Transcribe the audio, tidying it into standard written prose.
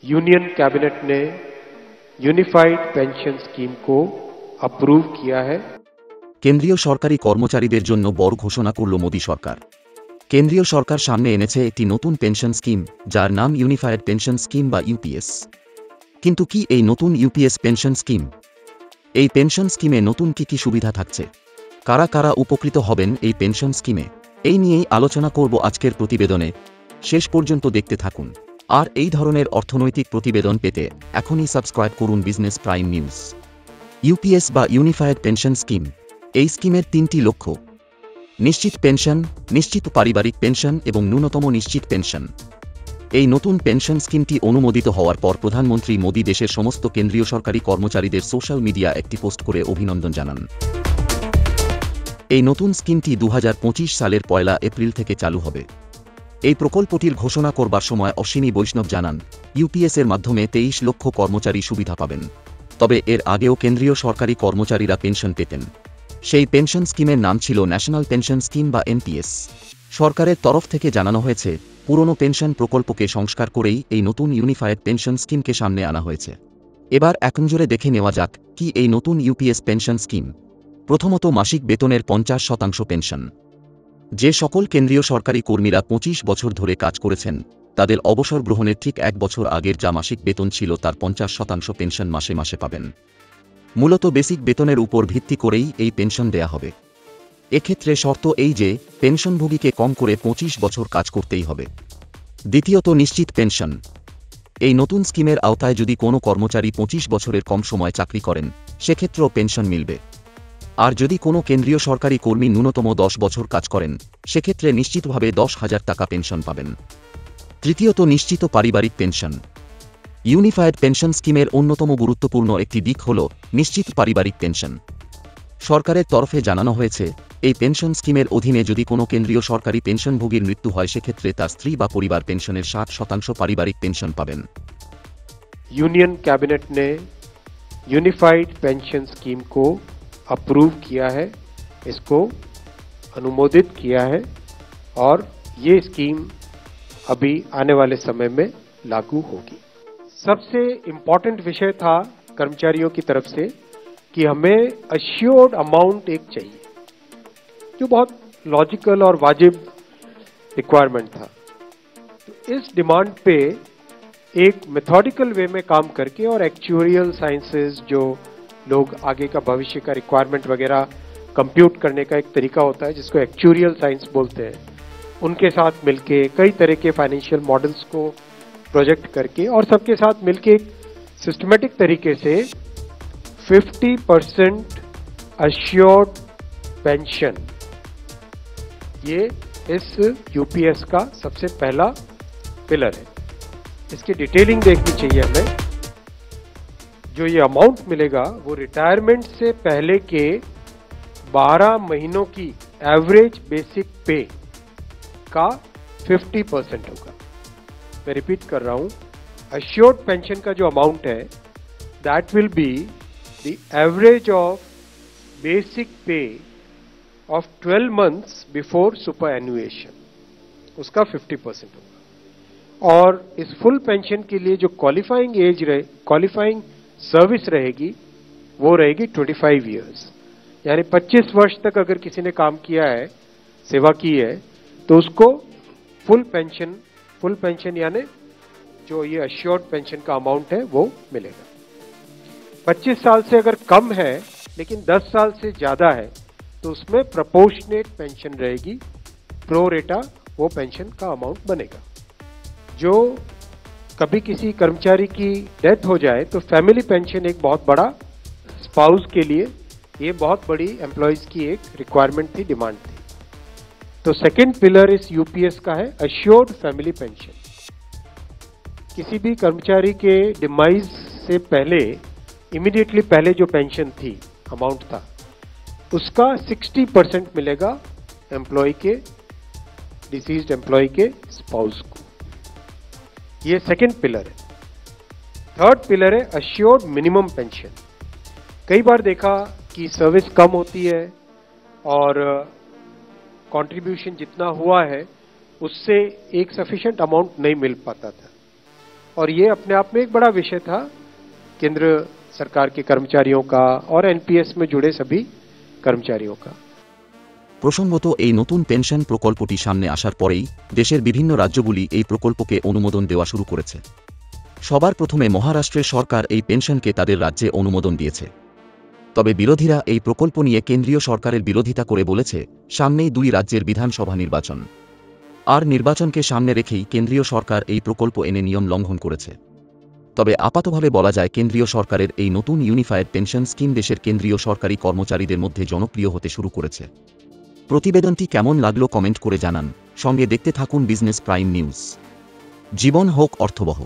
Union cabinet ने unified pension scheme को approve किया है। কেন্দ্রীয় সরকারি কর্মচারীদের জন্য বড় ঘোষণা করল মোদী সরকার। কেন্দ্রীয় সরকার সামনে এনেছে একটি নতুন পেনশন স্কিম, যার নাম ইউনিফাইড পেনশন স্কিম বা ইউপিএস। কিন্তু কি এই নতুন ইউপিএস পেনশন স্কিম? এই পেনশন স্কিমে নতুন কি সুবিধা থাকছে? কারা কারা উপকৃত হবেন এই পেনশন স্কিমে? এই নিয়েই আলোচনা করব আজকের প্রতিবেদনে। শেষ পর্যন্ত দেখতে থাকুন। আর এই ধরনের অর্থনৈতিক প্রতিবেদন পেতে এখনই সাবস্ক্রাইব করুন বিজনেস প্রাইম নিউজ। ইউপিএস বা ইউনিফাইড পেনশন স্কিম, এই স্কিমের তিনটি লক্ষ্য: নিশ্চিত পেনশন, নিশ্চিত পারিবারিক পেনশন এবং ন্যূনতম নিশ্চিত পেনশন। এই নতুন পেনশন স্কিমটি অনুমোদিত হওয়ার পর প্রধানমন্ত্রী মোদী দেশের সমস্ত কেন্দ্রীয় সরকারি কর্মচারীদের সোশ্যাল মিডিয়া একটি পোস্ট করে অভিনন্দন জানান। এই নতুন স্কিমটি 2025 সালের 1 এপ্রিল থেকে চালু হবে। এই প্রকল্পটির ঘোষণা করবার সময় অশ্বিনী বৈষ্ণব জানান, ইউপিএস এর মাধ্যমে 23 লক্ষ কর্মচারী সুবিধা পাবেন। তবে এর আগেও কেন্দ্রীয় সরকারি কর্মচারীরা পেনশন পেতেন। সেই পেনশন স্কিমের নাম ছিল ন্যাশনাল পেনশন স্কিম বা এনপিএস। সরকারের তরফ থেকে জানানো হয়েছে, পুরনো পেনশন প্রকল্পকে সংস্কার করেই এই নতুন ইউনিফাইড পেনশন স্কিমকে সামনে আনা হয়েছে। এবার একনজরে দেখে নেওয়া যাক কি এই নতুন ইউপিএস পেনশন স্কিম। প্রথমত, মাসিক বেতনের 50% পেনশন। যে সকল কেন্দ্রীয় সরকারি কর্মীরা 25 বছর ধরে কাজ করেছেন, তাদের অবসর গ্রহণের ঠিক 1 বছর আগের যা মাসিক বেতন ছিল তার 50% পেনশন মাসে মাসে পাবেন। মূলত বেসিক বেতনের উপর ভিত্তি করেই এই পেনশন দেয়া হবে। এক্ষেত্রে শর্ত এই যে পেনশনভোগীকে কম করে 25 বছর কাজ করতেই হবে। দ্বিতীয়ত, নিশ্চিত পেনশন। এই নতুন স্কিমের আওতায় যদি কোনো কর্মচারী 25 বছরের কম সময় চাকরি করেন, সেক্ষেত্রেও পেনশন মিলবে। আর যদি কোনো কেন্দ্রীয় সরকারি কর্মী ন্যূনতম 10 বছর কাজ করেন, সেক্ষেত্রে নিশ্চিতভাবে 10,000 টাকা পেনশন পাবেন। তৃতীয়ত, নিশ্চিত পারিবারিক পেনশন। ইউনিফাইড পেনশন স্কিমের অন্যতম গুরুত্বপূর্ণ একটি দিক হল নিশ্চিত পারিবারিক পেনশন। সরকারের তরফে জানানো হয়েছে, এই পেনশন স্কিমের অধীনে যদি কোনো কেন্দ্রীয় সরকারি পেনশনভোগীর মৃত্যু হয়, সেক্ষেত্রে তার স্ত্রী বা পরিবার পেনশনের 60% পারিবারিক পেনশন পাবেন। यूनियन कैबिनेट ने यूनिफाइड पेंशन स्कीम को अप्रूव किया है, इसको अनुमोदित किया है और ये स्कीम अभी आने वाले समय में लागू होगी। सबसे इम्पोर्टेंट विषय था कर्मचारियों की तरफ से कि हमें अश्योर्ड अमाउंट एक चाहिए, जो बहुत लॉजिकल और वाजिब रिक्वायरमेंट था। तो इस डिमांड पे एक मेथोडिकल वे में काम करके और एक्चुअरियल साइंसेस, जो लोग आगे का भविष्य का रिक्वायरमेंट वगैरह कंप्यूट करने का एक तरीका होता है जिसको एक्चुअरियल साइंस बोलते हैं, उनके साथ मिलके कई तरह के फाइनेंशियल मॉडल्स को प्रोजेक्ट करके और सबके साथ मिलके एक सिस्टमेटिक तरीके से 50% अश्योर्ड पेंशन, ये इस यूपीएस का सबसे पहला पिलर है। इसकी डिटेलिंग देखनी चाहिए हमें। जो ये अमाउंट मिलेगा वो रिटायरमेंट से पहले के 12 महीनों की एवरेज बेसिक पे का 50% होगा। मैं रिपीट कर रहा हूं, अश्योर्ड पेंशन का जो अमाउंट है that will be the average of basic पे ऑफ 12 मंथ्स बिफोर सुपर एनुएशन, उसका 50% होगा। और इस फुल पेंशन के लिए जो क्वालिफाइंग एज रहे, क्वालिफाइंग सर्विस रहेगी, वो रहेगी 25 ईयर्स। यानी 25 वर्ष तक अगर किसी ने काम किया है, सेवा की है, तो उसको फुल पेंशन यानी जो ये अश्योर्ड पेंशन का अमाउंट है वो मिलेगा। 25 साल से अगर कम है लेकिन 10 साल से ज्यादा है, तो उसमें प्रोपोर्शनेट पेंशन रहेगी, प्रो रेटा वो पेंशन का अमाउंट बनेगा। जो कभी किसी कर्मचारी की डेथ हो जाए तो फैमिली पेंशन एक बहुत बड़ा, स्पाउस के लिए ये बहुत बड़ी एम्प्लॉयज की एक रिक्वायरमेंट थी, डिमांड थी। तो सेकंड पिलर इस यूपीएस का है अश्योर्ड फैमिली पेंशन। किसी भी कर्मचारी के डिमाइज से पहले, इमीडिएटली पहले जो पेंशन थी, अमाउंट था, उसका 60% मिलेगा एम्प्लॉय के, डिसीज्ड एम्प्लॉय के स्पाउस को। ये सेकंड पिलर है। थर्ड पिलर है अश्योर्ड मिनिमम पेंशन। कई बार देखा कि सर्विस कम होती है और कंट्रीब्यूशन जितना हुआ है उससे एक सफिशिएंट अमाउंट नहीं मिल पाता था। और ये अपने आप में एक बड़ा विषय था केंद्र सरकार के कर्मचारियों का और एनपीएस में जुड़े सभी कर्मचारियों का। প্রসঙ্গত এই নতুন পেনশন প্রকল্পটি সামনে আসার পরেই দেশের বিভিন্ন রাজ্যগুলি এই প্রকল্পকে অনুমোদন দেওয়া শুরু করেছে। সবার প্রথমে মহারাষ্ট্রের সরকার এই পেনশনকে তাদের রাজ্যে অনুমোদন দিয়েছে। তবে বিরোধীরা এই প্রকল্প নিয়ে কেন্দ্রীয় সরকারের বিরোধিতা করে বলেছে সামনেই দুই রাজ্যের বিধানসভা নির্বাচন, আর নির্বাচনকে সামনে রেখেই কেন্দ্রীয় সরকার এই প্রকল্প এনে নিয়ম লঙ্ঘন করেছে। তবে আপাতভাবে বলা যায় কেন্দ্রীয় সরকারের এই নতুন ইউনিফায়েড পেনশন স্কিম দেশের কেন্দ্রীয় সরকারি কর্মচারীদের মধ্যে জনপ্রিয় হতে শুরু করেছে। প্রতিবেদনটি কেমন লাগলো কমেন্ট করে জানান। সঙ্গে দেখতে থাকুন বিজনেস প্রাইম নিউজ। জীবন হোক অর্থবহ।